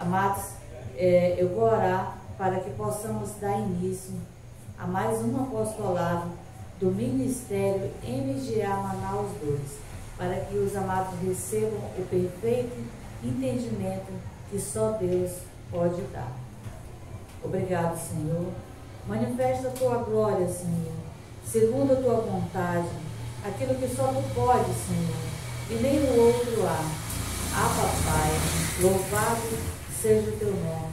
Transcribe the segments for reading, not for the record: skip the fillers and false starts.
Amados, eu vou orar para que possamos dar início a mais um apostolado do Ministério MGA Manaus 2, para que os amados recebam o perfeito entendimento que só Deus pode dar. Obrigado, Senhor. Manifesta a tua glória, Senhor, segundo a tua vontade, aquilo que só tu pode, Senhor, e nem o outro há. Papai, louvado seja o teu nome.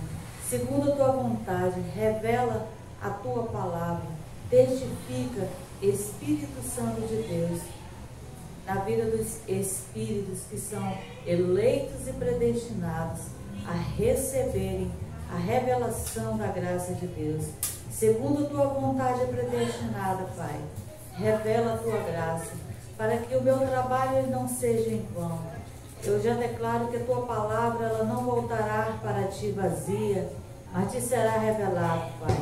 Segundo a tua vontade, revela a tua palavra, testifica, Espírito Santo de Deus, na vida dos espíritos que são eleitos e predestinados a receberem a revelação da graça de Deus. Segundo a tua vontade predestinada, Pai, revela a tua graça, para que o meu trabalho não seja em vão. Eu já declaro que a tua palavra ela não voltará para ti vazia, mas te será revelado, Pai.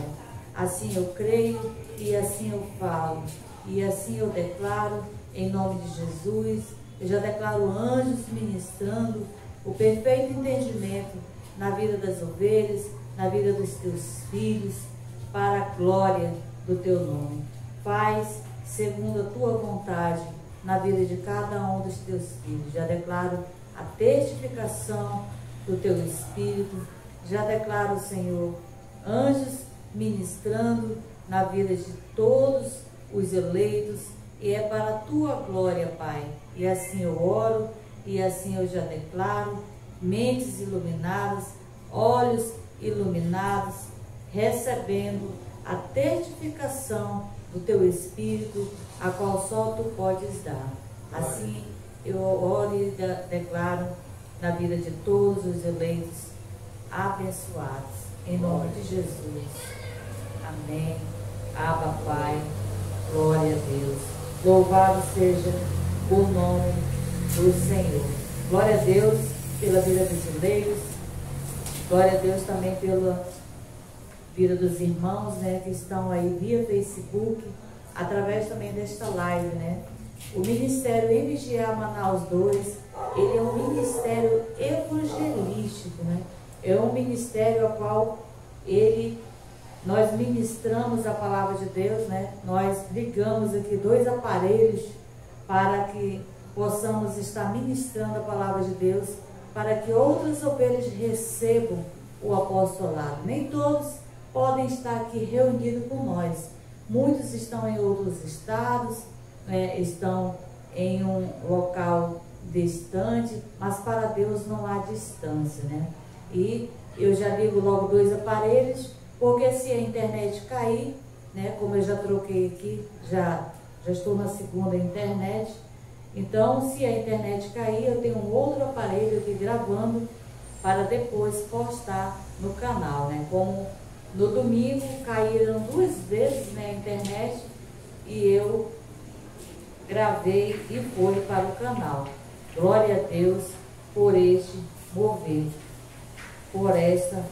Assim eu creio e assim eu falo, e assim eu declaro, em nome de Jesus. Eu já declaro anjos ministrando o perfeito entendimento na vida das ovelhas, na vida dos teus filhos, para a glória do teu nome. Faz segundo a tua vontade na vida de cada um dos teus filhos. Já declaro a testificação do teu Espírito. Já declaro, Senhor, anjos ministrando na vida de todos os eleitos, e é para a tua glória, Pai. E assim eu oro, e assim eu já declaro, mentes iluminadas, olhos iluminados, recebendo a testificação do teu Espírito, a qual só tu podes dar. Assim eu oro e declaro na vida de todos os eleitos abençoados, em nome de Jesus. Amém. Abba, Pai, glória a Deus. Louvado seja o nome do Senhor. Glória a Deus pela vida dos eleitos. Glória a Deus também pela vida dos irmãos, né, que estão aí via Facebook, através também desta live, né. O Ministério MGA Manaus 2, ele é um ministério evangelístico, né. É um ministério ao qual nós ministramos a palavra de Deus, né. Nós ligamos aqui 2 aparelhos para que possamos estar ministrando a palavra de Deus, para que outras ovelhas recebam o apostolado. Nem todos podem estar aqui reunidos com nós. Muitos estão em outros estados, né, estão em um local distante, mas para Deus não há distância, né? E eu já ligo logo 2 aparelhos, porque se a internet cair, né, como eu já troquei aqui, já estou na segunda internet, então se a internet cair, eu tenho um outro aparelho aqui gravando para depois postar no canal, né? Como no domingo caíram 2 vezes na internet e eu gravei e foi para o canal. Glória a Deus por este mover, por esta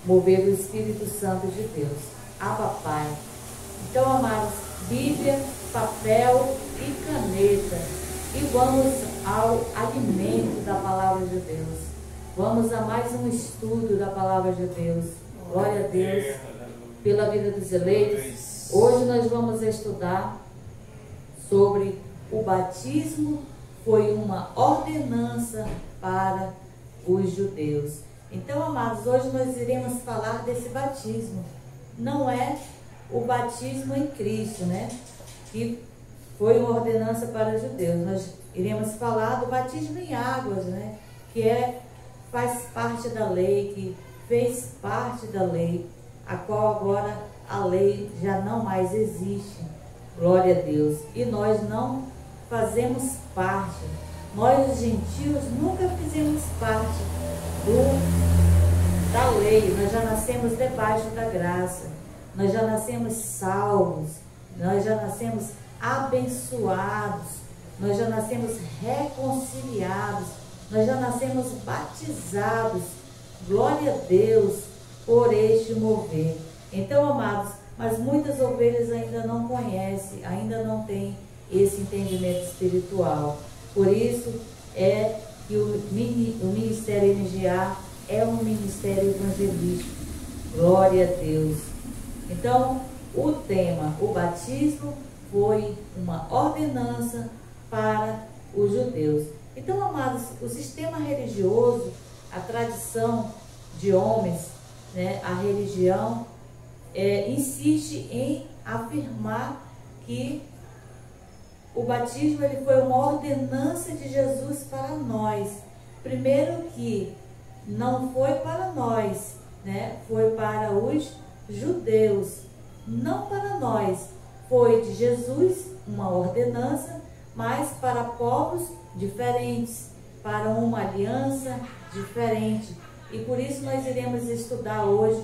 mover do Espírito Santo de Deus. Abba, Pai. Então, amados, Bíblia, papel e caneta, e vamos ao alimento da palavra de Deus. Vamos a mais um estudo da palavra de Deus. Glória a Deus pela vida dos eleitos. Hoje nós vamos estudar sobre o batismo. Foi uma ordenança para os judeus. Então, amados, hoje nós iremos falar desse batismo. Não é o batismo em Cristo, né? Que foi uma ordenança para os judeus. Nós iremos falar do batismo em águas, né? Que faz parte da lei, que fez parte da lei, a qual agora a lei já não mais existe. Glória a Deus. E nós não fazemos parte. Nós, os gentios, nunca fizemos parte da lei. Nós já nascemos debaixo da graça. Nós já nascemos salvos. Nós já nascemos abençoados. Nós já nascemos reconciliados. Nós já nascemos batizados. Glória a Deus por este mover. Então, amados, mas muitas ovelhas ainda não conhecem, ainda não têm esse entendimento espiritual. Por isso é que o Ministério MGA é um ministério evangelístico. Glória a Deus. Então, o tema, o batismo, foi uma ordenança para os judeus. Então, amados, o sistema religioso, a tradição de homens, né, a religião, insiste em afirmar que o batismo ele foi uma ordenança de Jesus para nós. Primeiro que não foi para nós, né? Foi para os judeus, não para nós. Foi de Jesus uma ordenança, mas para povos diferentes, para uma aliança diferente. E por isso nós iremos estudar hoje,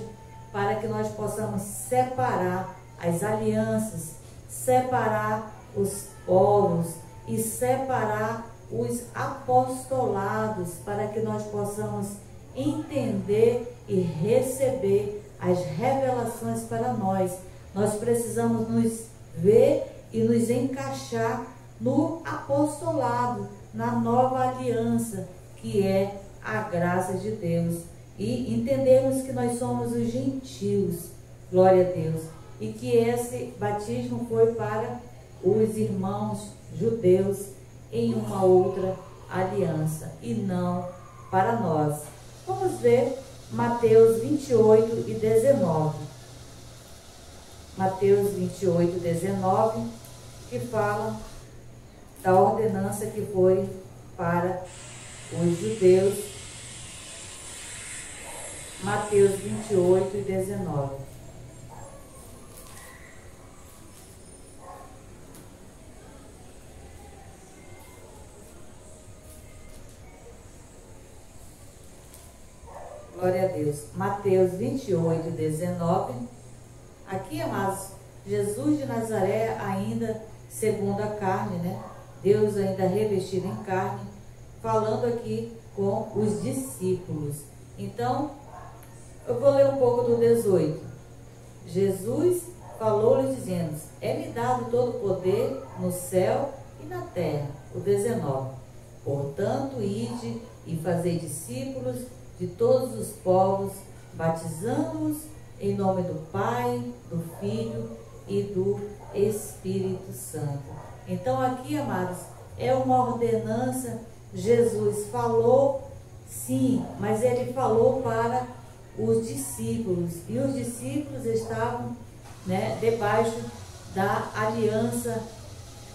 para que nós possamos separar as alianças, separar os povos e separar os apostolados, para que nós possamos entender e receber as revelações para nós. Nós precisamos nos ver e nos encaixar no apostolado, na nova aliança, que é a graça de Deus. E entendermos que nós somos os gentios, glória a Deus, e que esse batismo foi para os irmãos judeus em uma outra aliança e não para nós. Vamos ver Mateus 28 e 19. Mateus 28, 19, que fala da ordenança que foi para os judeus. Mateus 28 e 19. Glória a Deus. Mateus 28, 19. Aqui, amados, Jesus de Nazaré ainda segundo a carne, né? Deus ainda revestido em carne, falando aqui com os discípulos. Então, eu vou ler um pouco do 18. Jesus falou-lhes dizendo: é-me dado todo o poder no céu e na terra. O 19. Portanto, ide e fazei discípulos de todos os povos, batizando-os em nome do Pai, do Filho e do Espírito Santo. Então aqui, amados, é uma ordenança. Jesus falou, sim, mas ele falou para os discípulos. E os discípulos estavam, né, debaixo da aliança,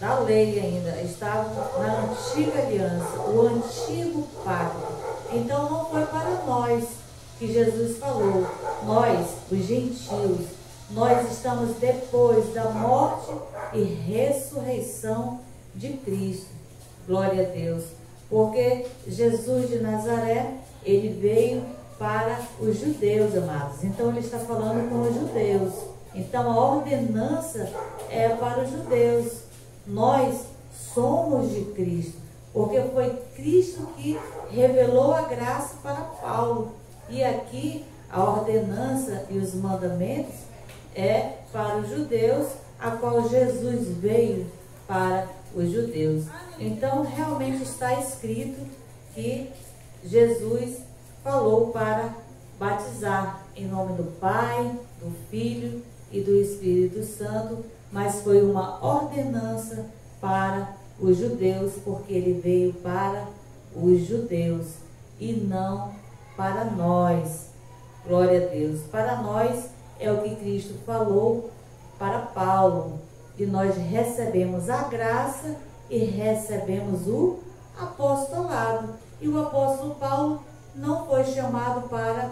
da lei ainda. Estavam na antiga aliança, o antigo pacto. Então não foi para nós que Jesus falou. Nós, os gentios, nós estamos depois da morte e ressurreição de Cristo. Glória a Deus. Porque Jesus de Nazaré, ele veio para os judeus, amados. Então ele está falando com os judeus. Então a ordenança é para os judeus. Nós somos de Cristo, porque foi Cristo que revelou a graça para Paulo. E aqui a ordenança e os mandamentos é para os judeus, a qual Jesus veio para os judeus. Então realmente está escrito que Jesus falou para batizar em nome do Pai, do Filho e do Espírito Santo, mas foi uma ordenança para os judeus, porque ele veio para os judeus e não para nós. Glória a Deus. Para nós é o que Cristo falou para Paulo, e nós recebemos a graça e recebemos o apostolado. E o apóstolo Paulo não foi chamado para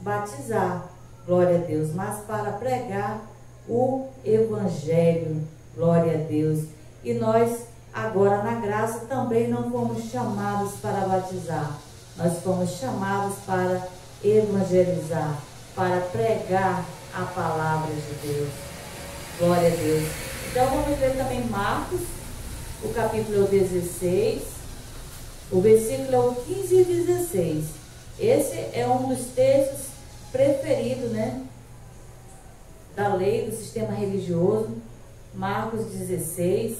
batizar, glória a Deus, mas para pregar o evangelho, glória a Deus. E nós agora na graça também não fomos chamados para batizar, nós fomos chamados para evangelizar, para pregar a palavra de Deus. Glória a Deus. Então vamos ver também Marcos, o capítulo 16, o versículo é o 15 e 16. Esse é um dos textos preferidos, né, da lei, do sistema religioso. Marcos 16,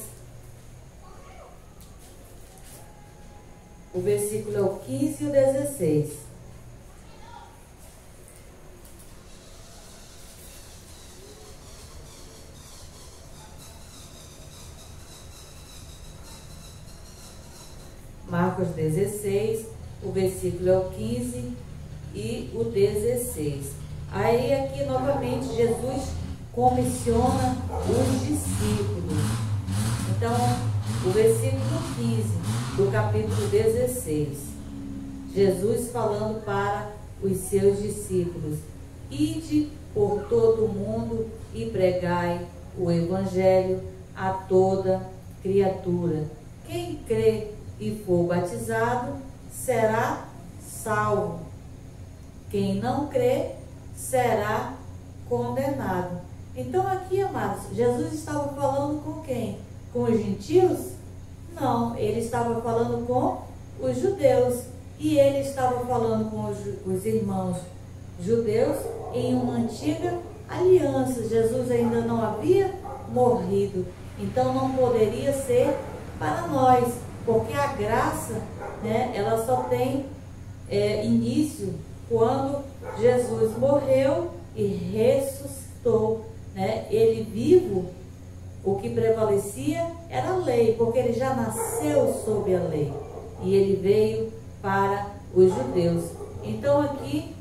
o versículo é o 15 e o 16. Marcos 16, o versículo é o 15 e o 16. Aí aqui novamente Jesus comissiona os discípulos. Então, o versículo 15 do capítulo 16, Jesus falando para os seus discípulos: ide por todo o mundo e pregai o evangelho a toda criatura. Quem crê e for batizado será salvo. Quem não crê será condenado. Então aqui, amados, Jesus estava falando com quem? Com os gentios? Não, ele estava falando com os judeus. E ele estava falando com os irmãos judeus em uma antiga aliança. Jesus ainda não havia morrido, então não poderia ser para nós, porque a graça, né, ela só tem início quando Jesus morreu e ressuscitou, né? Ele vivo, o que prevalecia era a lei, porque ele já nasceu sob a lei e ele veio para os judeus. Então aqui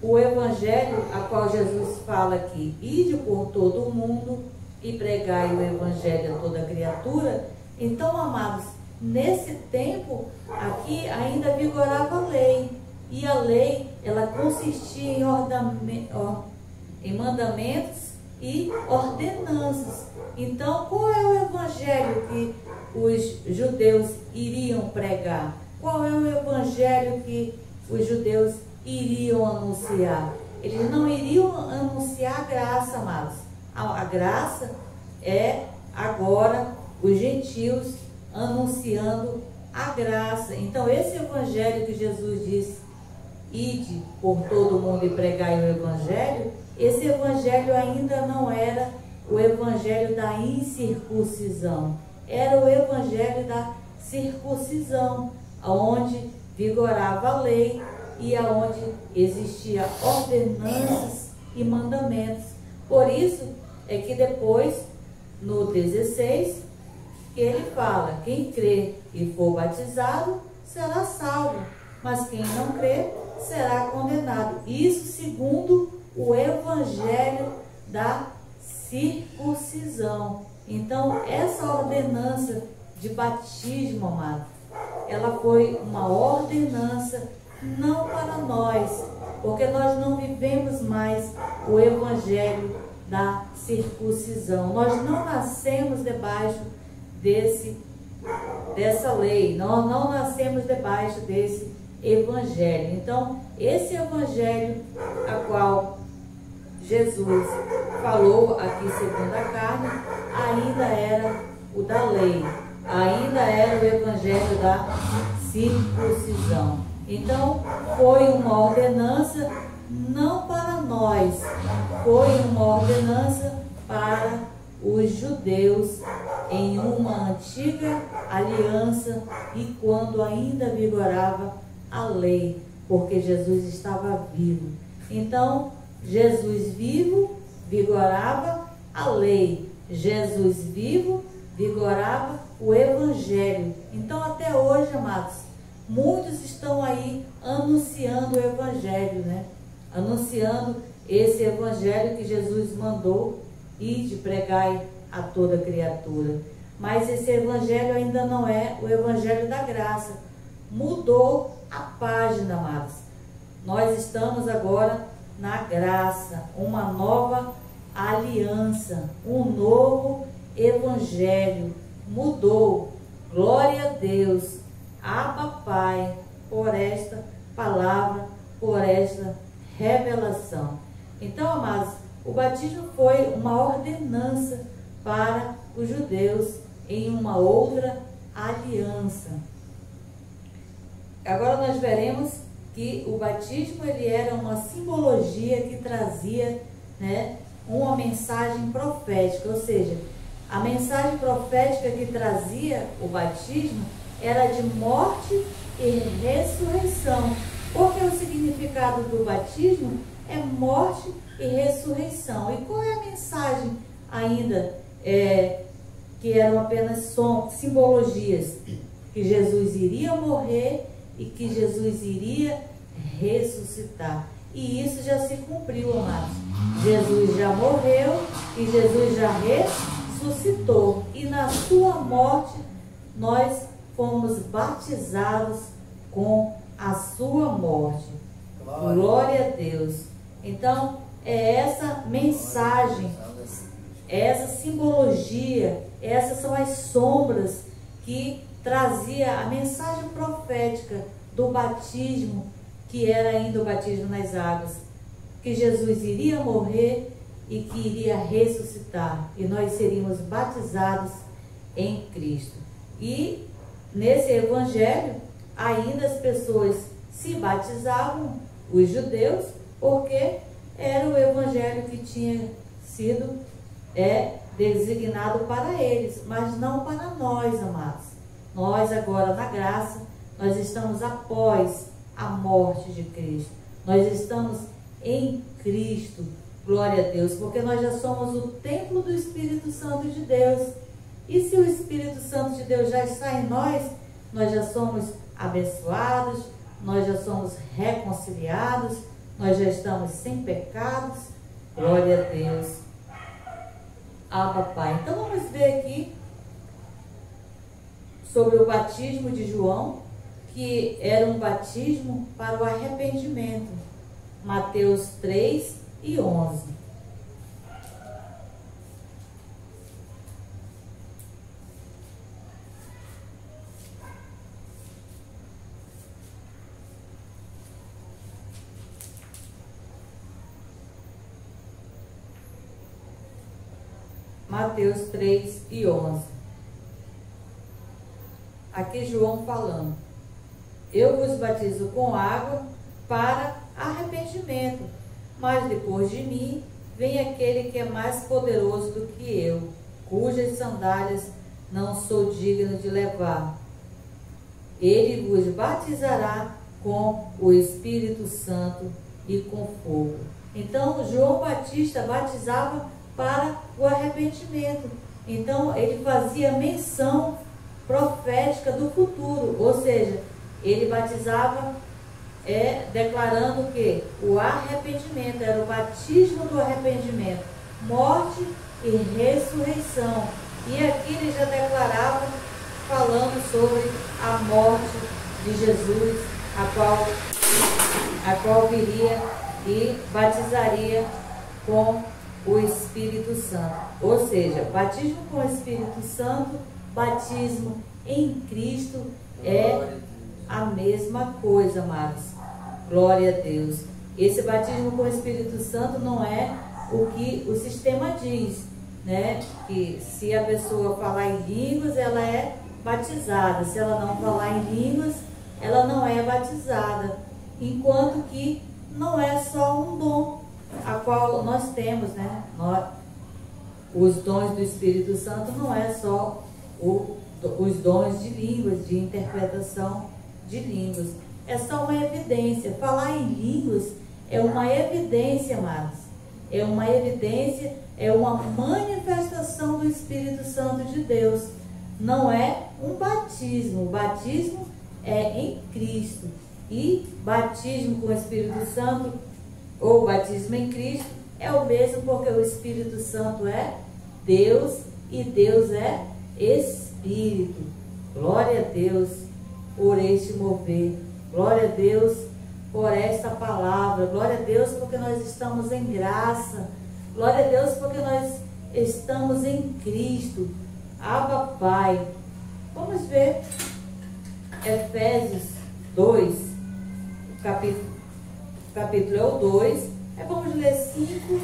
o evangelho a qual Jesus fala aqui: ide por todo o mundo e pregai o evangelho a toda criatura. Então, amados, nesse tempo aqui ainda vigorava a lei, e a lei ela consistia em mandamentos e ordenanças. Então, qual é o evangelho que os judeus iriam pregar? Qual é o evangelho que os judeus iriam anunciar? Eles não iriam anunciar a graça, amados. A graça é agora os gentios anunciando a graça. Então, esse evangelho que Jesus disse: ide por todo mundo e pregai o evangelho, esse evangelho ainda não era o evangelho da incircuncisão, era o evangelho da circuncisão, onde vigorava a lei e aonde existia ordenanças e mandamentos. Por isso é que depois, no 16, que ele fala: quem crê e for batizado será salvo, mas quem não crê será condenado. Isso segundo o evangelho da circuncisão. Então, essa ordenança de batismo, amado, ela foi uma ordenança não para nós, porque nós não vivemos mais o evangelho da circuncisão. Nós não nascemos debaixo dessa lei, nós não nascemos debaixo desse evangelho. Então, esse evangelho a qual Jesus falou aqui segundo a carne, ainda era o da lei, ainda era o evangelho da circuncisão. Então, foi uma ordenança não para nós, foi uma ordenança para os judeus em uma antiga aliança e quando ainda vigorava a lei, porque Jesus estava vivo. Então, Jesus vivo vigorava a lei, Jesus vivo vigorava o evangelho. Então, até hoje, amados, muitos estão aí anunciando o evangelho, né? Anunciando esse evangelho que Jesus mandou: ide, pregai a toda criatura. Mas esse evangelho ainda não é o evangelho da graça. Mudou a página, amados. Nós estamos agora na graça, uma nova aliança, um novo evangelho. Mudou. Glória a Deus. Abba Pai, por esta palavra, por esta revelação. Então, amados, o batismo foi uma ordenança para os judeus em uma outra aliança. Agora nós veremos que o batismo ele era uma simbologia que trazia, né, uma mensagem profética, ou seja, a mensagem profética que trazia o batismo era de morte e ressurreição, porque o significado do batismo é morte e ressurreição. E qual é a mensagem ainda que eram apenas simbologias que que Jesus iria morrer e que Jesus iria ressuscitar. E isso já se cumpriu, amados. Jesus já morreu e Jesus já ressuscitou. E na sua morte nós fomos batizados com a sua morte. Glória a Deus. Então, é essa mensagem, essa simbologia, essas são as sombras que trazia a mensagem profética do batismo, que era ainda o batismo nas águas, que Jesus iria morrer e que iria ressuscitar, e nós seríamos batizados em Cristo. E nesse evangelho, ainda as pessoas se batizavam, os judeus, porque era o evangelho que tinha sido designado para eles, mas não para nós, amados. Nós agora na graça, nós estamos após a morte de Cristo. Nós estamos em Cristo, glória a Deus, porque nós já somos o templo do Espírito Santo de Deus. E se o Espírito Santo de Deus já está em nós, nós já somos abençoados, nós já somos reconciliados, nós já estamos sem pecados, glória a Deus. Pai. Então vamos ver aqui sobre o batismo de João, que era um batismo para o arrependimento. Mateus 3 e 11. Mateus 3 e 11. Aqui João falando: eu vos batizo com água para arrependimento, mas depois de mim vem aquele que é mais poderoso do que eu, cujas sandálias não sou digno de levar. Ele vos batizará com o Espírito Santo e com fogo. Então João Batista batizava para o arrependimento. Então ele fazia menção profética do futuro, ou seja, ele batizava declarando que o arrependimento era o batismo do arrependimento, morte e ressurreição. E aqui ele já declarava, falando sobre a morte de Jesus, a qual viria e batizaria com o Espírito Santo. Ou seja, batismo com o Espírito Santo, batismo em Cristo é a mesma coisa, amados. Glória a Deus. Esse batismo com o Espírito Santo não é o que o sistema diz, né? Que se a pessoa falar em línguas, ela é batizada. Se ela não falar em línguas, ela não é batizada. Enquanto que não é só um dom a qual nós temos, né? Os dons do Espírito Santo não é só os dons de línguas, de interpretação de línguas. É só uma evidência. Falar em línguas é uma evidência, amados. É uma evidência, é uma manifestação do Espírito Santo de Deus. Não é um batismo. O batismo é em Cristo. E batismo com o Espírito Santo, ou batismo em Cristo, é o mesmo, porque o Espírito Santo é Deus e Deus é Espírito. Glória a Deus por este mover. Glória a Deus por esta palavra. Glória a Deus porque nós estamos em graça. Glória a Deus porque nós estamos em Cristo. Abba, Pai. Vamos ver Efésios 2, capítulo é o 2. Vamos ler 5,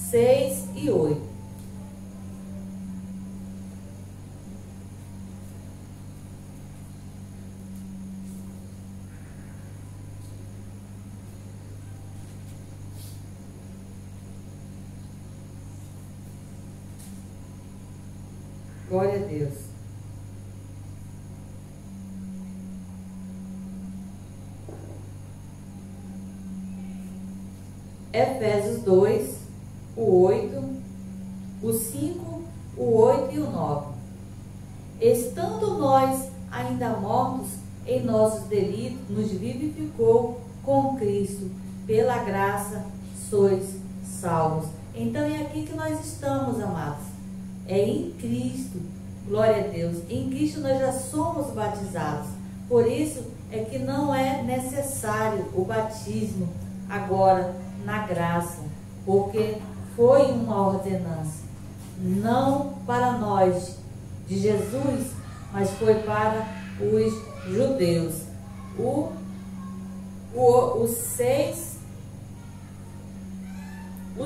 6 e 8. Glória a Deus. Efésios 2, o 8, o 5, o 8 e o 9. estando nós ainda mortos em nossos delitos, nos vivificou com Cristo, pela graça sois salvos. Então é aqui que nós estamos, amados, é em Cristo. Glória a Deus. Em Cristo nós já somos batizados. Por isso é que não é necessário o batismo agora na graça, porque foi uma ordenança, não para nós de Jesus, mas foi para os judeus. O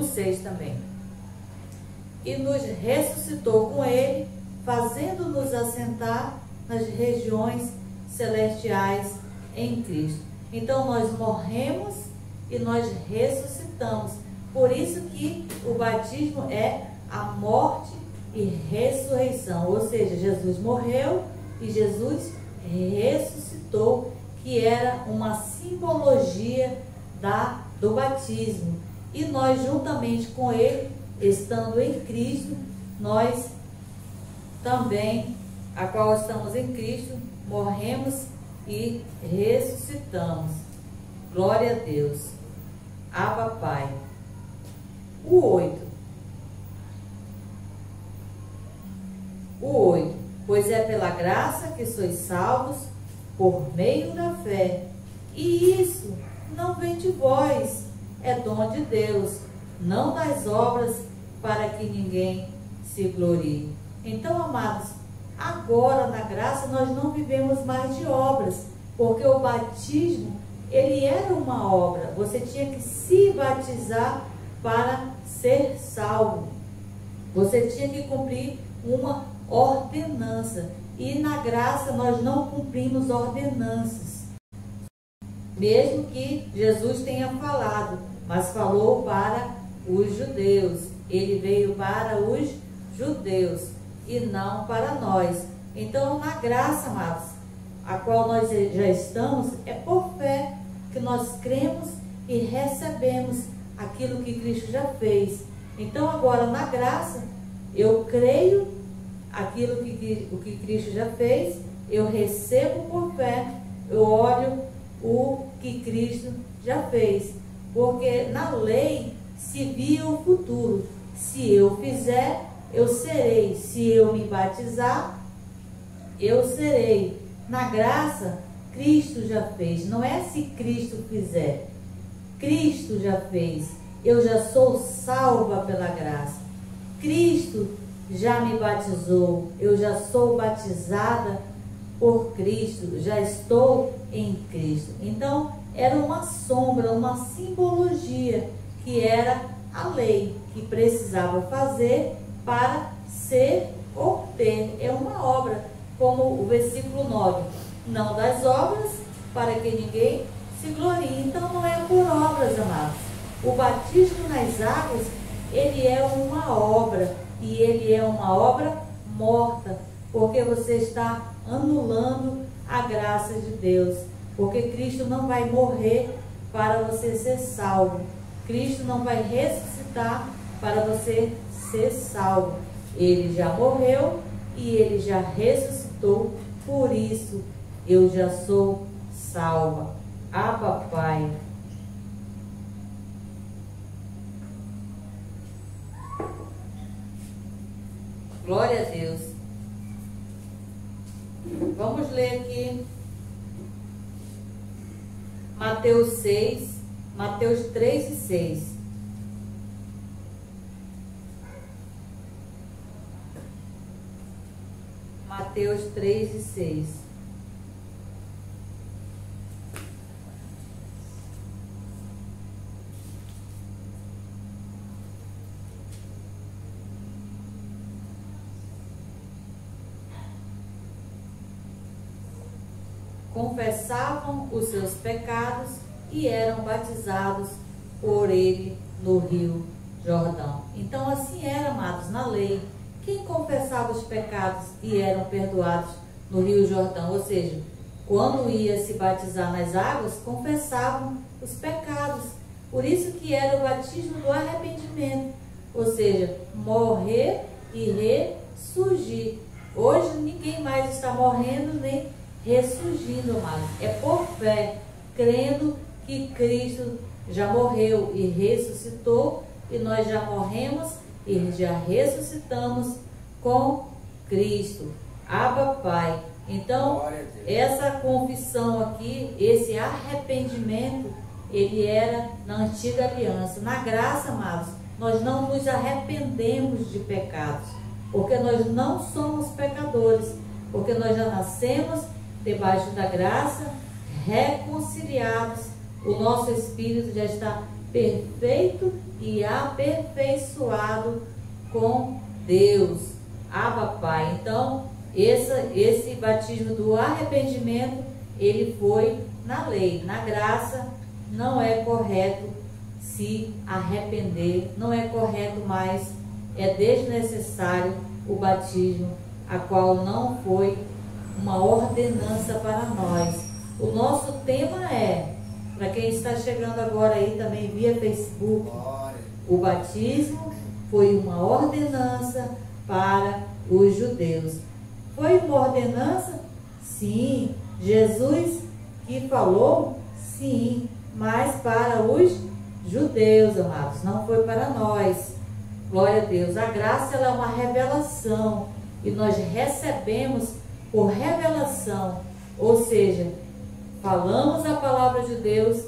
6 também. E nos ressuscitou com ele, fazendo-nos assentar nas regiões celestiais em Cristo. Então nós morremos e nós ressuscitamos. Por isso que o batismo é a morte e ressurreição. Ou seja, Jesus morreu e Jesus ressuscitou, que era uma simbologia do batismo. E nós, juntamente com ele, estando em Cristo, nós também, a qual estamos em Cristo, morremos e ressuscitamos. Glória a Deus. Abba, Pai. O 8. Pois é pela graça que sois salvos, por meio da fé. E isso não vem de vós, é dom de Deus, não das obras, para que ninguém se glorie. Então, amados, agora na graça nós não vivemos mais de obras, porque o batismo, ele era uma obra. Você tinha que se batizar para ser salvo. Você tinha que cumprir uma ordenança. E na graça nós não cumprimos ordenanças. Mesmo que Jesus tenha falado, mas falou para os judeus. Ele veio para os judeus e não para nós. Então, na graça, amados, a qual nós já estamos, é por fé que nós cremos e recebemos aquilo que Cristo já fez. Então, agora, na graça, eu creio aquilo que Cristo já fez, eu recebo por fé, eu olho o que Cristo já fez. Porque na lei se via o futuro. Se eu fizer, eu serei. Se eu me batizar, eu serei. Na graça, Cristo já fez. Não é se Cristo fizer. Cristo já fez. Eu já sou salva pela graça. Cristo já me batizou. Eu já sou batizada por Cristo. Já estou em Cristo. Então, era uma sombra, uma simbologia, que era a lei que precisava fazer para ser ou ter. É uma obra, como o versículo 9. Não das obras, para que ninguém se glorie. Então não é por obras, amados. O batismo nas águas, ele é uma obra, e ele é uma obra morta, porque você está anulando a graça de Deus. Porque Cristo não vai morrer para você ser salvo. Cristo não vai ressuscitar para você ser salvo. Ele já morreu e ele já ressuscitou. Por isso, eu já sou salva. Abba, Pai. Glória a Deus. Vamos ler aqui Mateus 6, Mateus 3 e 6. Mateus 3 e 6. Confessavam os seus pecados e eram batizados por ele no Rio Jordão. Então assim era, amados, na lei. Quem confessava os pecados e eram perdoados no Rio Jordão, ou seja, quando ia se batizar nas águas, confessavam os pecados. Por isso que era o batismo do arrependimento, ou seja, morrer e ressurgir. Hoje ninguém mais está morrendo nem ressurgindo mais. É por fé, crendo que Cristo já morreu e ressuscitou, e nós já morremos e já ressuscitamos com Cristo. Abba, Pai. Então, essa confissão aqui, esse arrependimento, ele era na antiga aliança. Na graça, amados, nós não nos arrependemos de pecados, porque nós não somos pecadores, porque nós já nascemos debaixo da graça, reconciliados. O nosso espírito já está perfeito e aperfeiçoado com Deus. Abba, Pai. Então, esse batismo do arrependimento, ele foi na lei. Na graça, não é correto se arrepender, não é correto mais, é desnecessário o batismo, a qual não foi uma ordenança para nós. O nosso tema é, para quem está chegando agora aí também via Facebook, o batismo foi uma ordenança para os judeus. Foi uma ordenança? Sim. Jesus que falou? Sim. Mas para os judeus, amados, não foi para nós. Glória a Deus. A graça, ela é uma revelação e nós recebemos por revelação, ou seja, falamos a palavra de Deus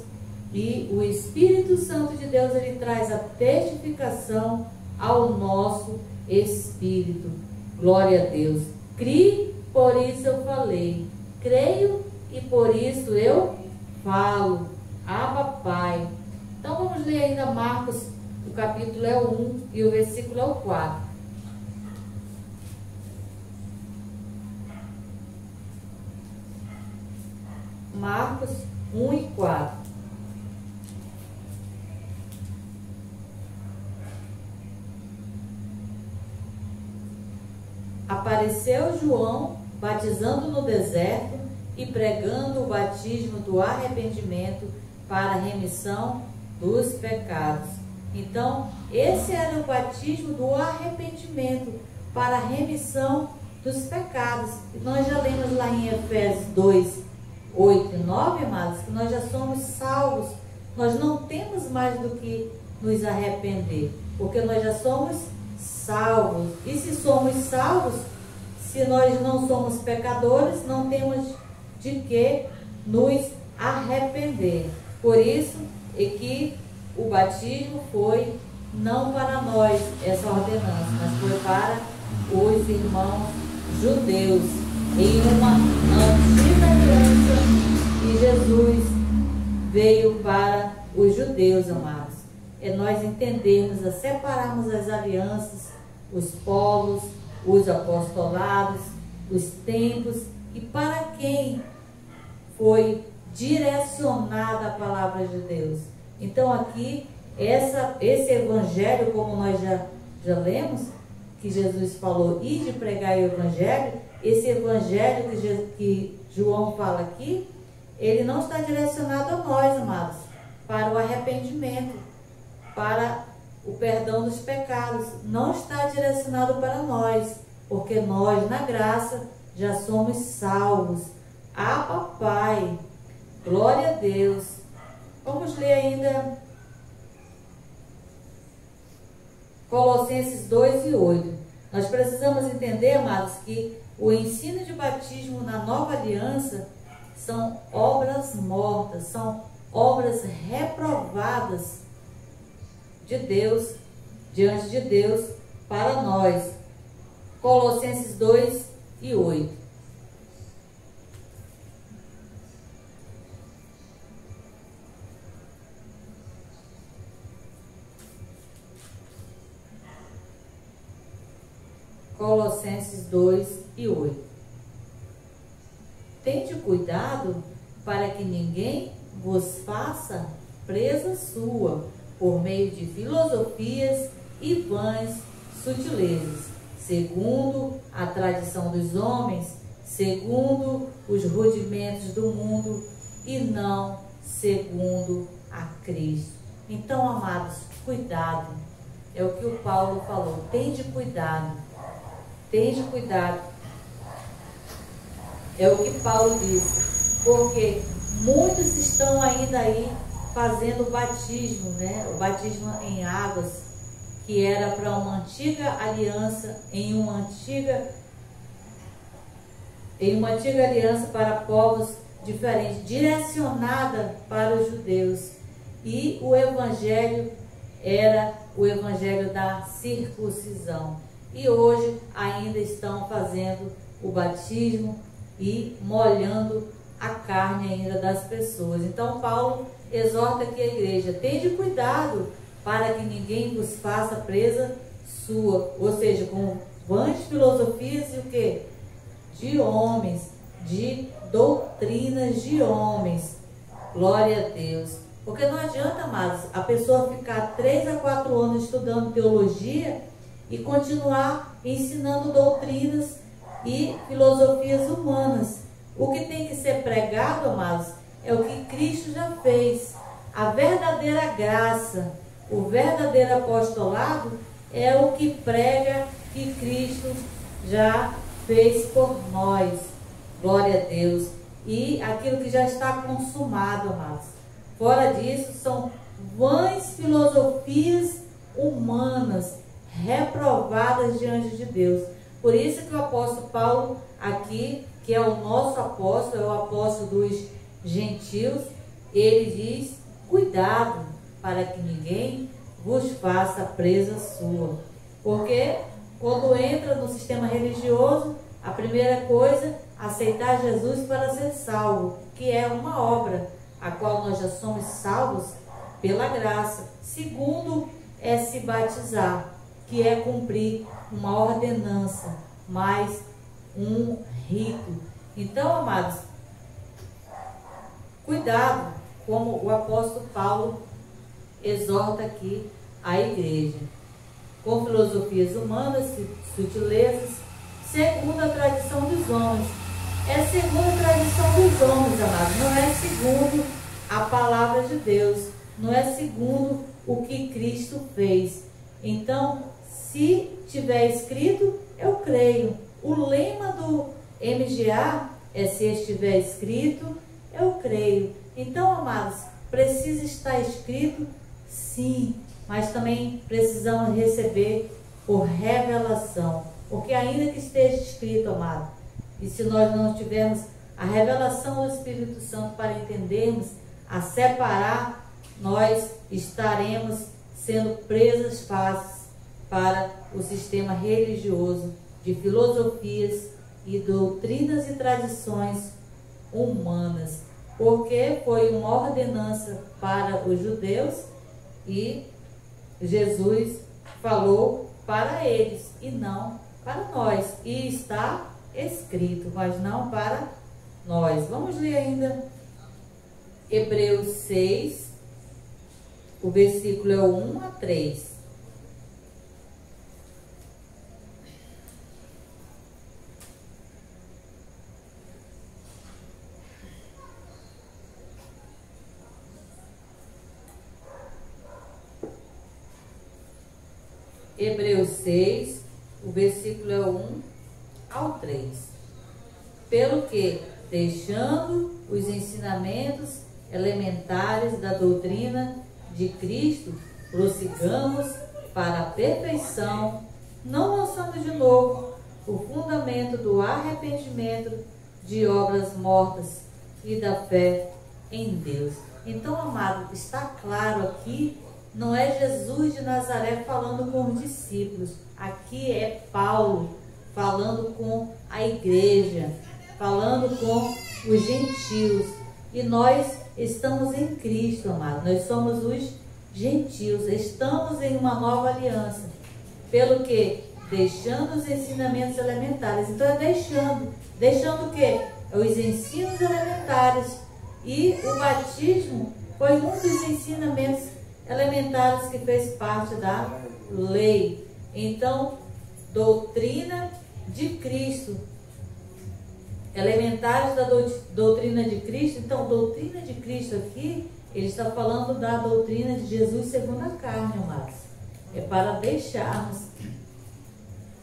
e o Espírito Santo de Deus, ele traz a testificação ao nosso espírito. Glória a Deus. Crie, por isso eu falei. Creio e por isso eu falo. Abba, Pai. Então vamos ler ainda Marcos, o capítulo é o 1 e o versículo é o 4. Marcos 1 e 4. Apareceu João batizando no deserto e pregando o batismo do arrependimento para a remissão dos pecados. Então, esse era o batismo do arrependimento para a remissão dos pecados. E nós já lemos lá em Efésios 2, 8 e 9, amados, que nós já somos salvos. Nós não temos mais do que nos arrepender, porque nós já somos salvos. E se somos salvos, se nós não somos pecadores, não temos de que nos arrepender. Por isso é que o batismo foi não para nós, essa ordenança, mas foi para os irmãos judeus, em uma antiga aliança, e Jesus veio para os judeus, amados. É nós entendermos, a separarmos as alianças, os povos, os apostolados, os tempos, e para quem foi direcionada a palavra de Deus. Então aqui, esse evangelho, como nós já lemos, que Jesus falou, ir de pregar o evangelho, esse evangelho que João fala aqui, ele não está direcionado a nós, amados, para o arrependimento, para o perdão dos pecados. Não está direcionado para nós, porque nós, na graça, já somos salvos. Abba, Pai. Glória a Deus. Vamos ler ainda Colossenses 2 e 8. Nós precisamos entender, amados, que o ensino de batismo na nova aliança são obras mortas, são obras reprovadas de Deus, diante de Deus, para nós. Colossenses 2 e 8. Colossenses 2 e 8. Tende cuidado para que ninguém vos faça presa sua, por meio de filosofias e vãs sutilezas, segundo a tradição dos homens, segundo os rudimentos do mundo, e não segundo a Cristo. Então, amados, cuidado. É o que o Paulo falou. Tende cuidado. Tende cuidado É o que Paulo disse, porque muitos estão ainda aí fazendo o batismo, né? O batismo em águas, que era para uma antiga aliança, em uma antiga aliança para povos diferentes, direcionada para os judeus. E o evangelho era o evangelho da circuncisão. E hoje ainda estão fazendo o batismo e molhando a carne ainda das pessoas. Então Paulo exorta aqui a igreja: tende cuidado para que ninguém vos faça presa sua, ou seja, com vãs filosofias e o que? De homens, de doutrinas de homens. Glória a Deus. Porque não adianta, amados, a pessoa ficar 3 a 4 anos estudando teologia e continuar ensinando doutrinas e filosofias humanas. O que tem que ser pregado, amados, é o que Cristo já fez. A verdadeira graça, o verdadeiro apostolado é o que prega que Cristo já fez por nós. Glória a Deus. E aquilo que já está consumado, amados. Fora disso, são vãs filosofias humanas, reprovadas diante de Deus. Por isso que o apóstolo Paulo aqui, que é o nosso apóstolo, é o apóstolo dos gentios, ele diz: cuidado para que ninguém vos faça presa sua. Porque quando entra no sistema religioso, a primeira coisa, aceitar Jesus para ser salvo, que é uma obra, a qual nós já somos salvos pela graça. Segundo é se batizar, que é cumprir uma ordenança, mais um rito. Então, amados, cuidado, como o apóstolo Paulo exorta aqui a igreja, com filosofias humanas, sutilezas, segundo a tradição dos homens. É segundo a tradição dos homens, amados, não é segundo a palavra de Deus, não é segundo o que Cristo fez. Então, se tiver escrito, eu creio. O lema do MGA é: se estiver escrito, eu creio. Então, amados, precisa estar escrito, sim, mas também precisamos receber por revelação, porque ainda que esteja escrito, amado, e se nós não tivermos a revelação do Espírito Santo para entendermos, a separar, nós estaremos sendo presas fáceis para o sistema religioso de filosofias e doutrinas e tradições humanas, porque foi uma ordenança para os judeus e Jesus falou para eles e não para nós, e está escrito, mas não para nós. Vamos ler ainda Hebreus 6, o versículo é o 1 a 3. Hebreus 6, o versículo é o 1 ao 3. Pelo que, deixando os ensinamentos elementares da doutrina de Cristo, prossigamos para a perfeição, não lançando de novo o fundamento do arrependimento de obras mortas e da fé em Deus. Então, amado, está claro aqui, não é Jesus de Nazaré falando com os discípulos. Aqui é Paulo falando com a igreja, falando com os gentios. E nós estamos em Cristo, amado. Nós somos os gentios. Estamos em uma nova aliança. Pelo que? Deixando os ensinamentos elementares. Então é deixando. Deixando o quê? Os ensinos elementares. E o batismo foi um dos ensinamentos elementares que fez parte da lei. Então, doutrina de Cristo, elementares da doutrina de Cristo. Então, doutrina de Cristo aqui, ele está falando da doutrina de Jesus segundo a carne, amados. É para deixarmos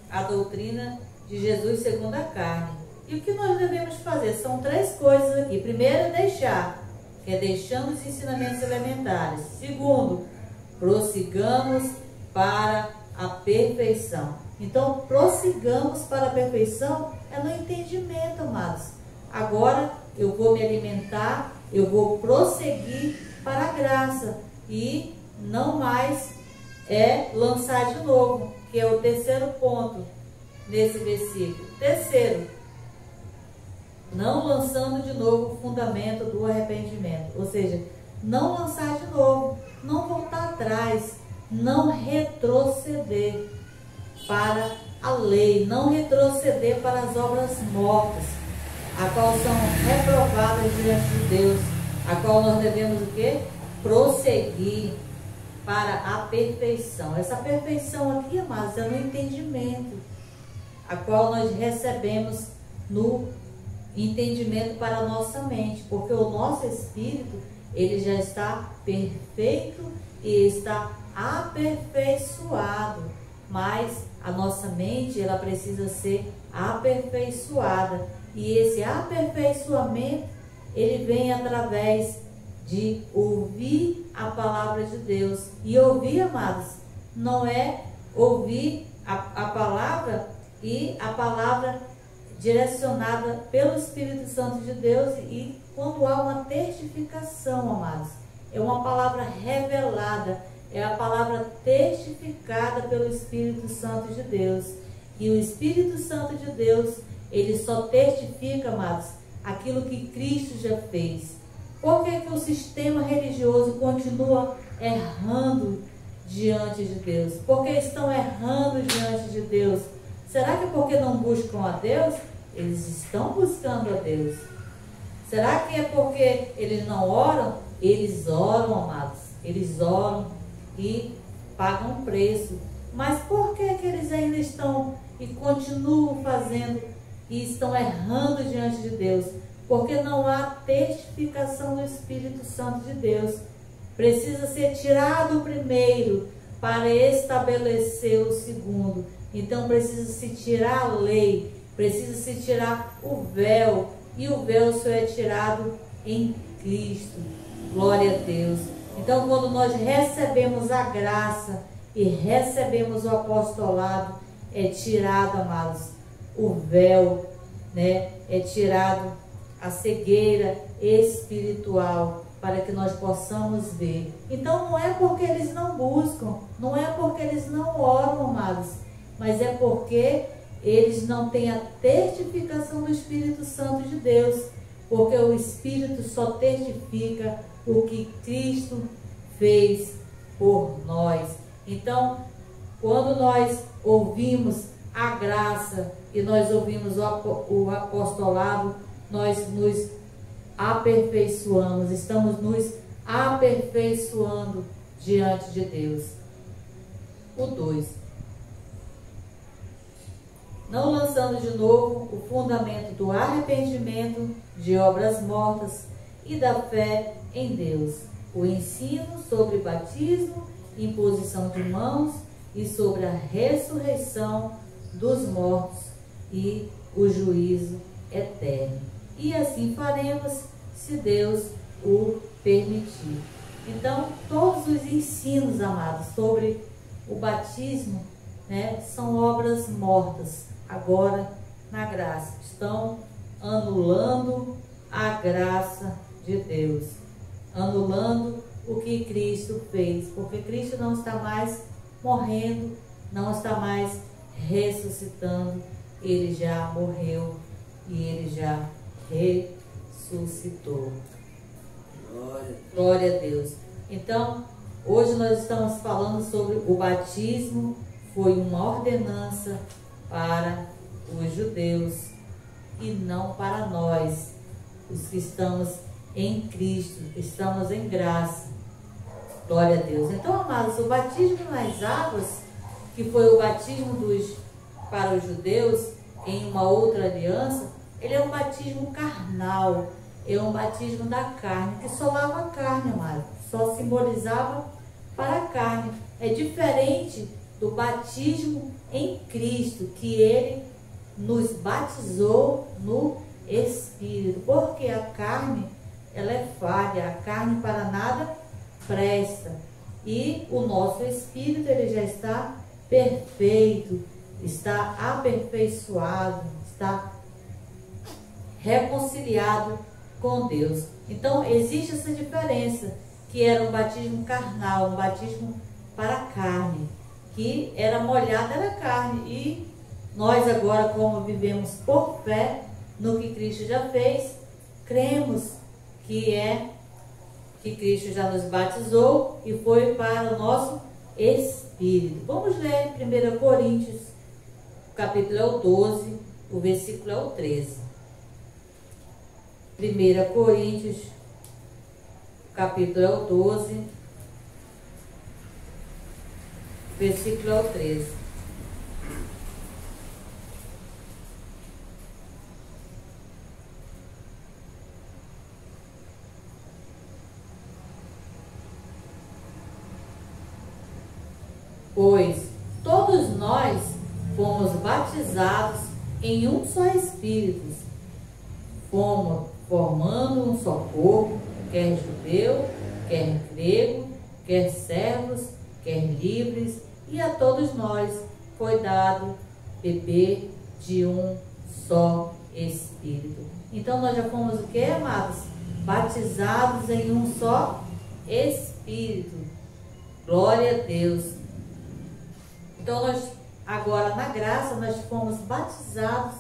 a doutrina de Jesus segundo a carne. E o que nós devemos fazer? São 3 coisas aqui. Primeiro, deixar, que é deixando os ensinamentos elementares. Segundo, prossigamos para a perfeição. Então, prossigamos para a perfeição é no entendimento, amados. Agora, eu vou me alimentar, eu vou prosseguir para a graça e não mais lançar de novo, que é o 3º ponto nesse versículo. Terceiro, não lançando de novo o fundamento do arrependimento, ou seja, não lançar de novo, não voltar atrás, não retroceder para a lei, não retroceder para as obras mortas, a qual são reprovadas diante de Deus, a qual nós devemos o quê? Prosseguir para a perfeição. Essa perfeição aqui, amados, é no entendimento, a qual nós recebemos no entendimento para a nossa mente, porque o nosso espírito, ele já está perfeito e está aperfeiçoado, mas a nossa mente, ela precisa ser aperfeiçoada, e esse aperfeiçoamento, ele vem através de ouvir a palavra de Deus. E ouvir, amados, não é ouvir a palavra e a palavra direcionada pelo Espírito Santo de Deus, e quando há uma testificação, amados, é uma palavra revelada, é a palavra testificada pelo Espírito Santo de Deus. E o Espírito Santo de Deus, ele só testifica, amados, aquilo que Cristo já fez. Por que que o sistema religioso continua errando diante de Deus? Porque estão errando diante de Deus. Será que é porque não buscam a Deus? Eles estão buscando a Deus. Será que é porque eles não oram? Eles oram, amados. Eles oram e pagam preço. Mas por que que eles ainda estão e continuam fazendo e estão errando diante de Deus? Porque não há testificação do Espírito Santo de Deus. Precisa ser tirado o primeiro para estabelecer o segundo. Então precisa se tirar a lei, precisa se tirar o véu, e o véu só é tirado em Cristo. Glória a Deus. Então, quando nós recebemos a graça e recebemos o apostolado, é tirado, amados, o véu, né? É tirado a cegueira espiritual, para que nós possamos ver. Então, não é porque eles não buscam, não é porque eles não oram, amados, mas é porque eles não têm a testificação do Espírito Santo de Deus, porque o Espírito só testifica o que Cristo fez por nós. Então, quando nós ouvimos a graça e nós ouvimos o apostolado, nós nos aperfeiçoamos, estamos nos aperfeiçoando diante de Deus. O 2. Não lançando de novo o fundamento do arrependimento, de obras mortas e da fé em Deus, o ensino sobre batismo, imposição de mãos e sobre a ressurreição dos mortos e o juízo eterno. E assim faremos, se Deus o permitir. Então, todos os ensinos, amados, sobre o batismo, né, são obras mortas. Agora, na graça, estão anulando a graça de Deus, anulando o que Cristo fez, porque Cristo não está mais morrendo, não está mais ressuscitando, ele já morreu e ele já ressuscitou. Glória a Deus. Então, hoje nós estamos falando sobre o batismo. Foi uma ordenança para os judeus e não para nós, os que estamos em Cristo, estamos em graça. Glória a Deus. Então, amados, o batismo nas águas, que foi o batismo para os judeus em uma outra aliança, ele é um batismo carnal, é um batismo da carne, que só lava a carne, amado, só simbolizava para a carne. É diferente do batismo em Cristo, que ele nos batizou no Espírito, porque a carne, ela é falha, a carne para nada presta, e o nosso espírito, ele já está perfeito, está aperfeiçoado, está reconciliado com Deus. Então existe essa diferença, que era um batismo carnal, um batismo para a carne, que era molhada na carne, e nós agora, como vivemos por fé no que Cristo já fez, cremos que Cristo já nos batizou e foi para o nosso espírito. Vamos ler 1 Coríntios, capítulo é o 12, o versículo é o 13. 1 Coríntios, capítulo é o 12, versículo é o 13. Pois todos nós fomos batizados em um só Espírito, fomos formando um só corpo, quer judeu, quer grego, quer servos, quer livres, e a todos nós foi dado beber de um só Espírito. Então nós já fomos o que, amados? Batizados em um só Espírito. Glória a Deus. Então nós, agora na graça, nós fomos batizados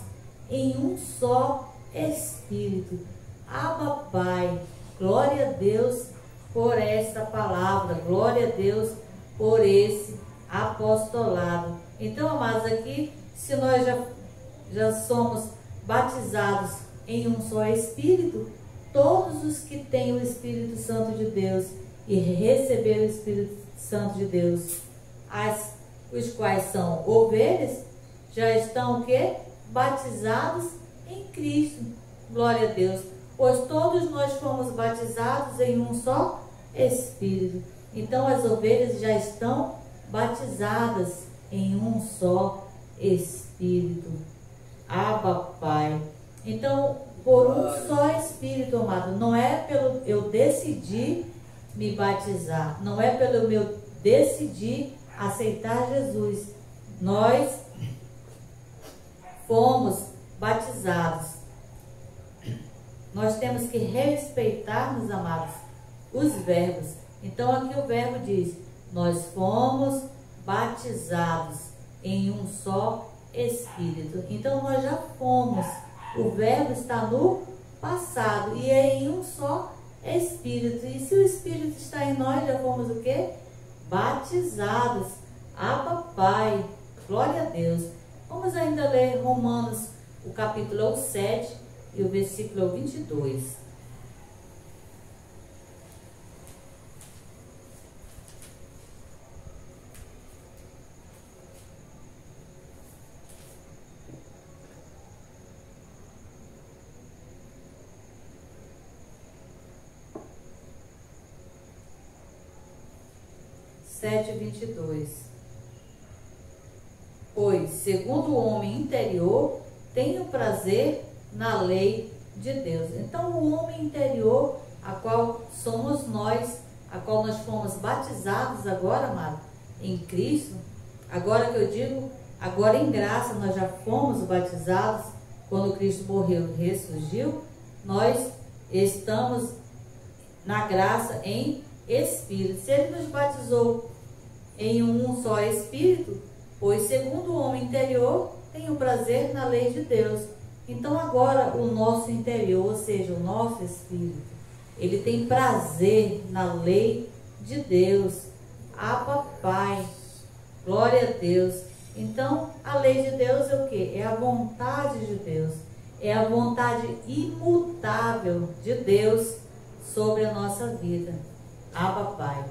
em um só Espírito. Abba, Pai. Glória a Deus por esta palavra. Glória a Deus por esse apostolado. Então, amados, aqui, se nós já somos batizados em um só Espírito, todos os que têm o Espírito Santo de Deus e receberam o Espírito Santo de Deus, os quais são ovelhas, já estão o quê? Batizados em Cristo. Glória a Deus. Pois todos nós fomos batizados em um só Espírito. Então as ovelhas já estão batizadas em um só Espírito. Abba, Pai. Então, por um só Espírito, amado, não é pelo eu decidir me batizar, não é pelo meu decidir aceitar Jesus. Nós fomos batizados. Nós temos que respeitar, meus amados, os verbos. Então aqui o verbo diz: nós fomos batizados em um só Espírito. Então nós já fomos. O verbo está no passado e é em um só Espírito. E se o Espírito está em nós, já fomos o quê? Batizados. Abba, Pai. Glória a Deus. Vamos ainda ler Romanos, o capítulo 7 e o versículo 22. Pois, segundo o homem interior, tenho prazer na lei de Deus. Então, o homem interior, a qual somos nós, a qual nós fomos batizados agora, amado, em Cristo. Agora que eu digo, agora em graça, nós já fomos batizados, quando Cristo morreu e ressurgiu, nós estamos na graça em Espírito. Se Ele nos batizou em um só Espírito, pois segundo o homem interior, tenho prazer na lei de Deus. Então agora o nosso interior, ou seja, o nosso Espírito, ele tem prazer na lei de Deus. Abba, Pai. Glória a Deus. Então a lei de Deus é o quê? É a vontade de Deus. É a vontade imutável de Deus sobre a nossa vida. Abba, Pai.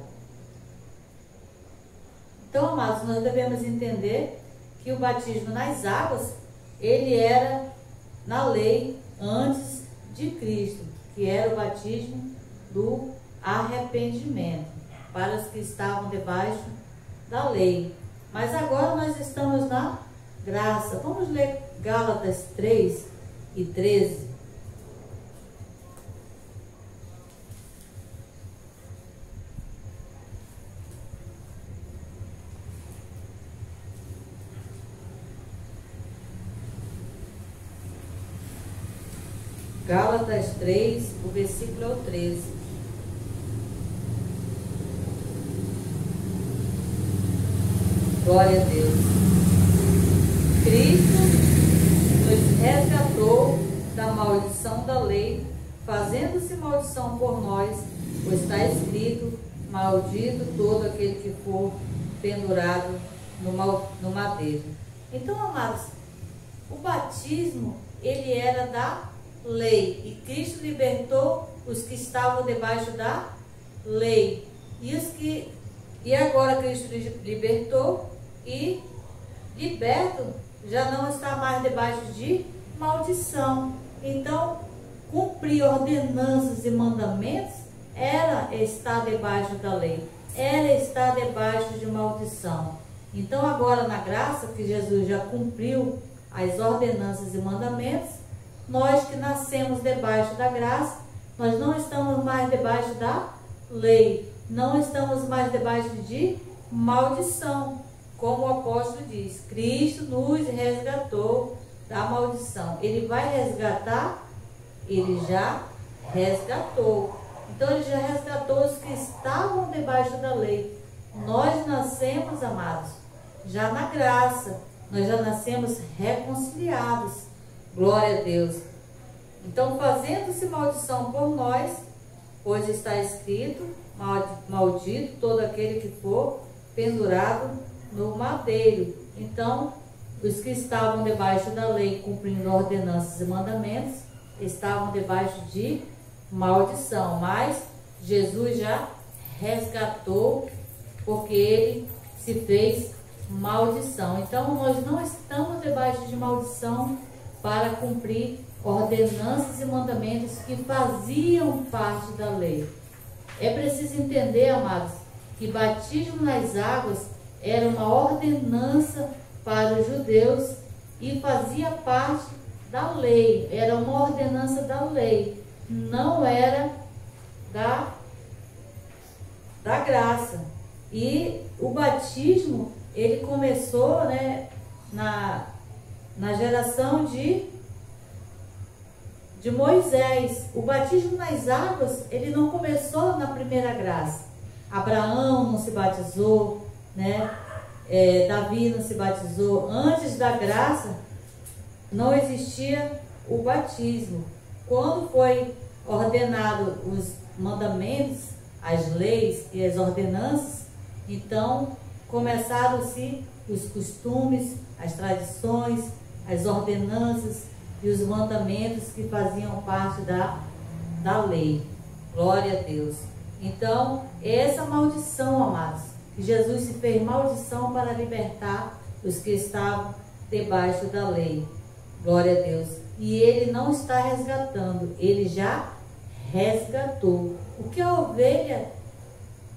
Então, amados, nós devemos entender que o batismo nas águas, ele era na lei antes de Cristo, que era o batismo do arrependimento, para os que estavam debaixo da lei. Mas agora nós estamos na graça. Vamos ler Gálatas 3 e 13. Gálatas 3, o versículo é o 13. Glória a Deus. Cristo nos resgatou da maldição da lei, fazendo-se maldição por nós, pois está escrito: maldito todo aquele que for pendurado no madeiro. Então, amados, o batismo, ele era da lei, e Cristo libertou os que estavam debaixo da lei, e agora Cristo libertou, e liberto já não está mais debaixo de maldição. Então, cumprir ordenanças e mandamentos era estar debaixo da lei, era estar debaixo de maldição. Então, agora na graça que Jesus já cumpriu as ordenanças e mandamentos, nós que nascemos debaixo da graça, nós não estamos mais debaixo da lei, não estamos mais debaixo de maldição. Como o apóstolo diz, Cristo nos resgatou da maldição. Ele vai resgatar? Ele já resgatou. Então, ele já resgatou os que estavam debaixo da lei. Nós nascemos, amados, já na graça. Nós já nascemos reconciliados. Glória a Deus. Então, fazendo-se maldição por nós, pois está escrito: maldito todo aquele que for pendurado no madeiro. Então, os que estavam debaixo da lei, cumprindo ordenanças e mandamentos, estavam debaixo de maldição. Mas Jesus já resgatou, porque ele se fez maldição. Então, nós não estamos debaixo de maldição para cumprir ordenanças e mandamentos que faziam parte da lei. É preciso entender, amados, que batismo nas águas era uma ordenança para os judeus e fazia parte da lei, era uma ordenança da lei, não era da graça. E o batismo, ele começou, né, na geração de Moisés. O batismo nas águas, ele não começou na primeira graça. Abraão não se batizou, né? Davi não se batizou. Antes da graça não existia o batismo. Quando foi ordenado os mandamentos, as leis e as ordenanças, então começaram-se os costumes, as tradições, as ordenanças e os mandamentos que faziam parte da lei. Glória a Deus. Então, essa maldição, amados, que Jesus se fez maldição para libertar os que estavam debaixo da lei. Glória a Deus. E ele não está resgatando, ele já resgatou. O que a ovelha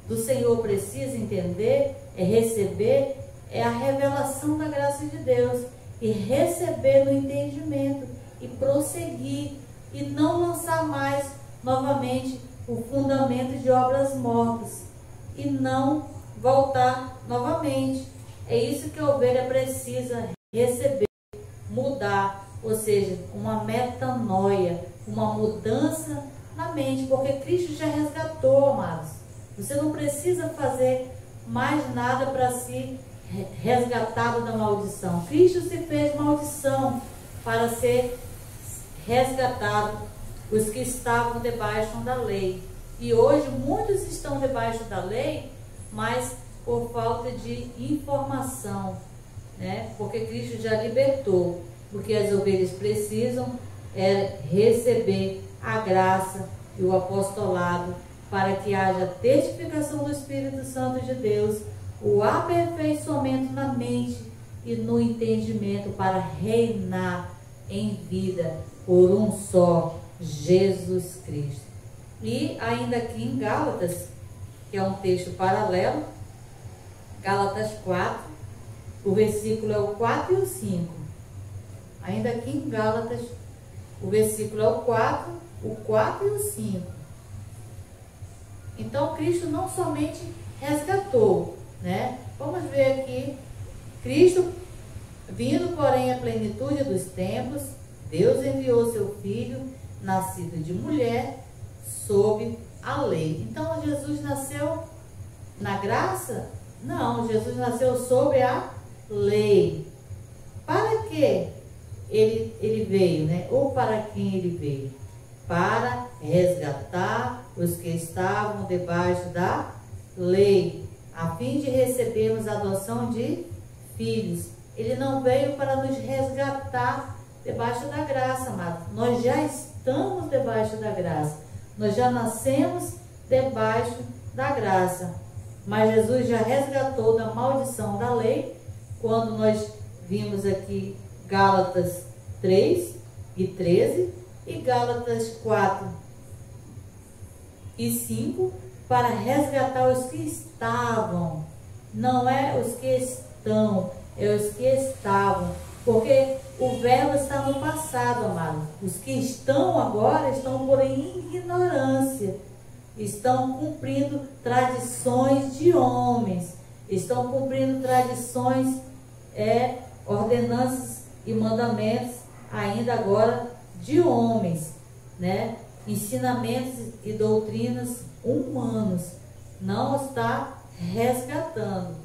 do Senhor precisa entender é receber, é a revelação da graça de Deus, e receber no entendimento e prosseguir e não lançar mais novamente o fundamento de obras mortas e não voltar novamente. É isso que a ovelha precisa receber, mudar, ou seja, uma metanoia, uma mudança na mente, porque Cristo já resgatou, amados. Você não precisa fazer mais nada para se resgatado da maldição. Cristo se fez maldição para ser resgatado os que estavam debaixo da lei. E hoje muitos estão debaixo da lei, mas por falta de informação, né? Porque Cristo já libertou. O que as ovelhas precisam é receber a graça e o apostolado para que haja testificação do Espírito Santo de Deus, o aperfeiçoamento na mente e no entendimento para reinar em vida por um só, Jesus Cristo. E ainda aqui em Gálatas, que é um texto paralelo, Gálatas 4, o versículo é o 4 e o 5. ainda aqui em Gálatas, o versículo é o 4 e o 5. Então, Cristo não somente resgatou, né? Vamos ver aqui, Cristo, vindo, porém, à plenitude dos tempos, Deus enviou seu Filho, nascido de mulher, sob a lei. Então, Jesus nasceu na graça? Não, Jesus nasceu sob a lei. Para que ele veio, né? Ou para quem ele veio? Para resgatar os que estavam debaixo da lei, a fim de recebermos a adoção de filhos. Ele não veio para nos resgatar debaixo da graça, amado. Nós já estamos debaixo da graça. Nós já nascemos debaixo da graça. Mas Jesus já resgatou da maldição da lei, quando nós vimos aqui Gálatas 3 e 13 e Gálatas 4 e 5, para resgatar os que estavam. Não é os que estão, é os que estavam. Porque o verbo está no passado, amado. Os que estão agora estão por ignorância. Estão cumprindo tradições de homens. Estão cumprindo tradições, ordenanças e mandamentos ainda agora de homens, né? Ensinamentos e doutrinas humanos. Não está resgatando.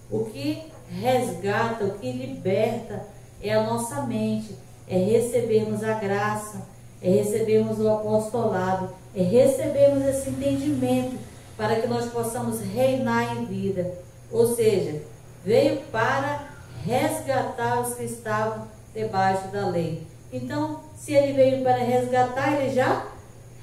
O que resgata, o que liberta é a nossa mente, é recebermos a graça, é recebermos o apostolado, é recebermos esse entendimento para que nós possamos reinar em vida. Ou seja, veio para resgatar os que estavam debaixo da lei. Então, se ele veio para resgatar, ele já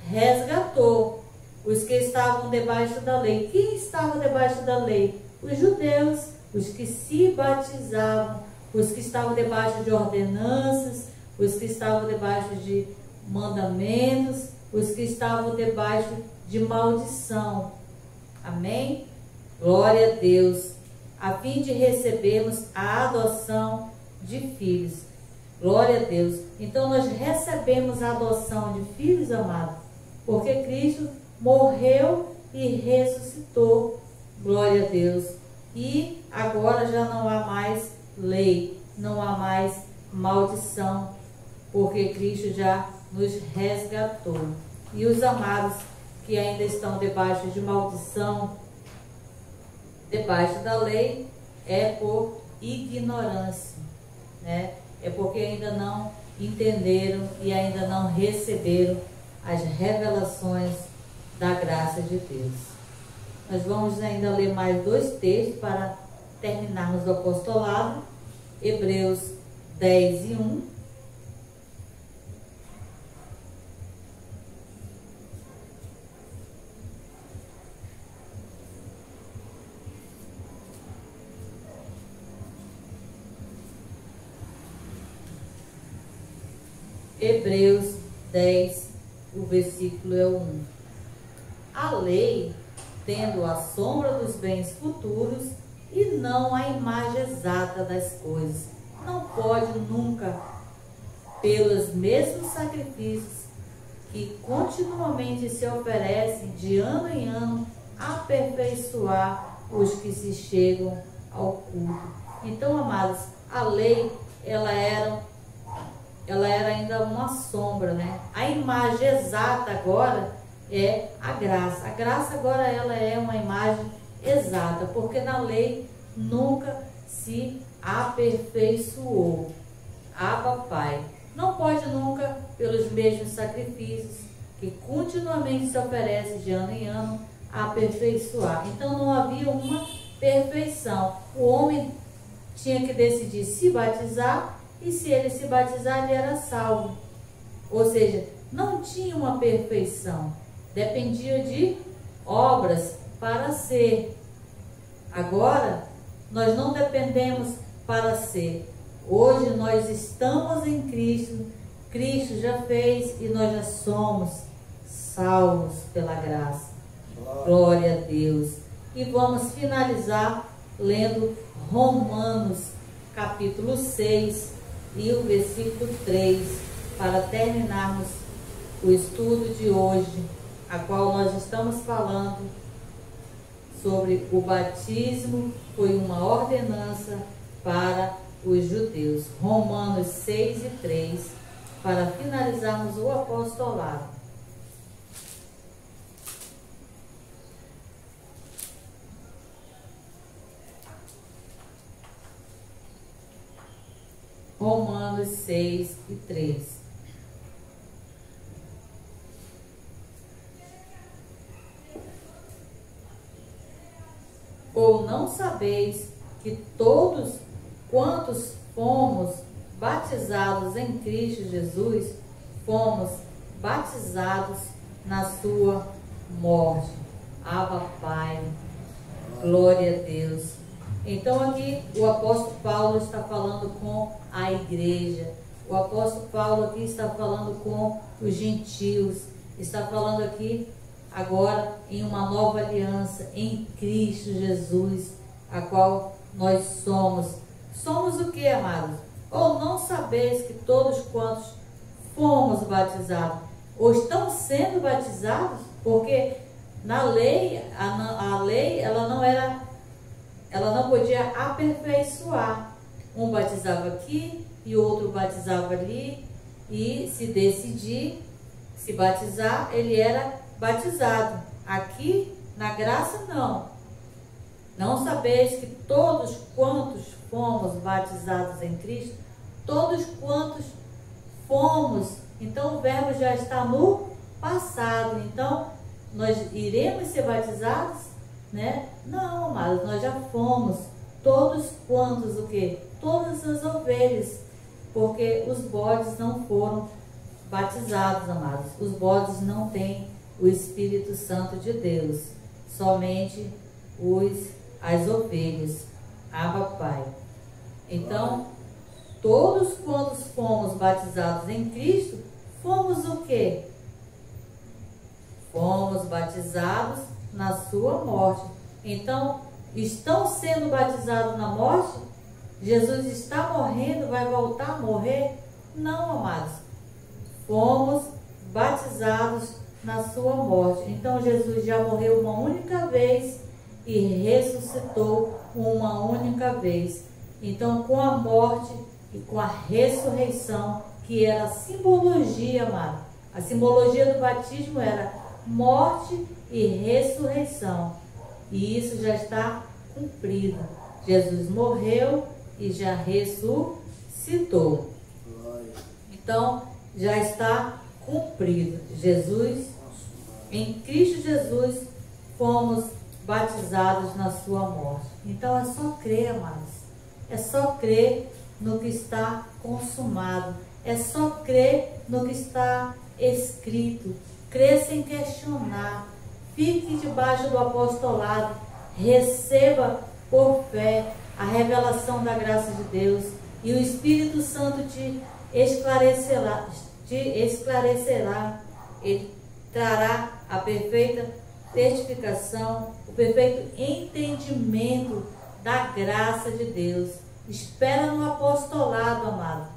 resgatou os que estavam debaixo da lei. Quem estava debaixo da lei? Os judeus, os que se batizavam, os que estavam debaixo de ordenanças, os que estavam debaixo de mandamentos, os que estavam debaixo de maldição. Amém? Glória a Deus. A fim de recebermos a adoção de filhos. Glória a Deus. Então nós recebemos a adoção de filhos, amados, porque Cristo morreu e ressuscitou. Glória a Deus. E agora já não há mais lei, não há mais maldição, porque Cristo já nos resgatou. E os amados que ainda estão debaixo de maldição, debaixo da lei, é por ignorância, né? É porque ainda não entenderam e ainda não receberam as revelações da graça de Deus. Nós vamos ainda ler mais 2 textos para terminarmos o apostolado. Hebreus 10 e 1. Hebreus 10, o versículo é o 1. A lei, tendo a sombra dos bens futuros e não a imagem exata das coisas, não pode nunca, pelos mesmos sacrifícios que continuamente se oferecem de ano em ano, aperfeiçoar os que se chegam ao culto. Então, amados, a lei, ela era ainda uma sombra, né? A imagem exata agora é a graça. A graça agora ela é uma imagem exata, porque na lei nunca se aperfeiçoou. Abba, Pai. Não pode nunca, pelos mesmos sacrifícios que continuamente se oferecem de ano em ano, aperfeiçoar. Então não havia uma perfeição. O homem tinha que decidir se batizar, e se ele se batizar, ele era salvo. Ou seja, não tinha uma perfeição. Dependia de obras para ser. Agora, nós não dependemos para ser. Hoje nós estamos em Cristo. Cristo já fez e nós já somos salvos pela graça. Glória a Deus. E vamos finalizar lendo Romanos, capítulo 6, e o versículo 3, para terminarmos o estudo de hoje, a qual nós estamos falando sobre o batismo foi uma ordenança para os judeus. Romanos 6 e 3, para finalizarmos o apostolado. Romanos 6 e 3. Ou não sabeis que todos quantos fomos batizados em Cristo Jesus, fomos batizados na sua morte? Abba, Pai, glória a Deus. Então aqui o apóstolo Paulo está falando com a igreja. O apóstolo Paulo aqui está falando com os gentios. Está falando aqui agora em uma nova aliança em Cristo Jesus, a qual nós somos. Somos o que, amados? Ou não sabeis que todos quantos fomos batizados, ou estão sendo batizados? Porque na lei, a lei ela não podia aperfeiçoar. Um batizava aqui e o outro batizava ali, e se decidir se batizar, ele era batizado. Aqui, na graça, não. Não sabeis que todos quantos fomos batizados em Cristo, todos quantos fomos. Então, o verbo já está no passado. Então, nós iremos ser batizados, né? Não, amados, nós já fomos. Todos quantos, o quê? Todas as ovelhas. Porque os bodes não foram batizados, amados. Os bodes não têm o Espírito Santo de Deus, somente as ovelhas. Abba, Pai. Então, todos quantos fomos batizados em Cristo, fomos o quê? Fomos batizados na sua morte. Então, estão sendo batizados na morte? Jesus está morrendo, vai voltar a morrer? Não, amados. Fomos batizados na sua morte. Então Jesus já morreu uma única vez e ressuscitou uma única vez. Então, com a morte e com a ressurreição, que era a simbologia, amado, a simbologia do batismo era morte e ressurreição, e isso já está cumprido. Jesus morreu e já ressuscitou. Então já está cumprido. Jesus, em Cristo Jesus, fomos batizados na sua morte. Então é só crer, amados. É só crer no que está consumado. É só crer no que está escrito. Crer sem questionar. Fique debaixo do apostolado. Receba por fé a revelação da graça de Deus. E o Espírito Santo te esclarecerá. Ele trará a perfeita testificação, o perfeito entendimento da graça de Deus. Espera no apostolado, amado,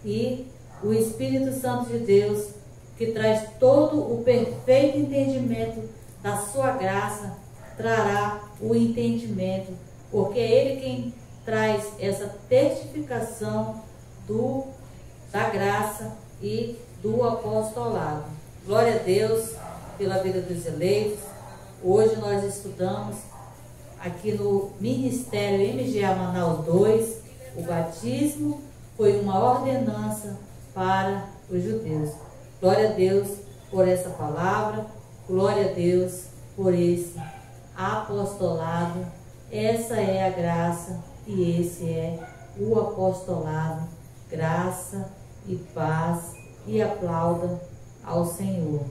e o Espírito Santo de Deus, que traz todo o perfeito entendimento da sua graça, trará o entendimento, porque é Ele quem traz essa testificação da graça e do apostolado. Glória a Deus pela vida dos eleitos. Hoje nós estudamos aqui no Ministério MGA Manaus 2, o batismo foi uma ordenança para os judeus. Glória a Deus por essa palavra, glória a Deus por esse apostolado. Essa é a graça e esse é o apostolado. Graça e paz, e aplauda ao Senhor.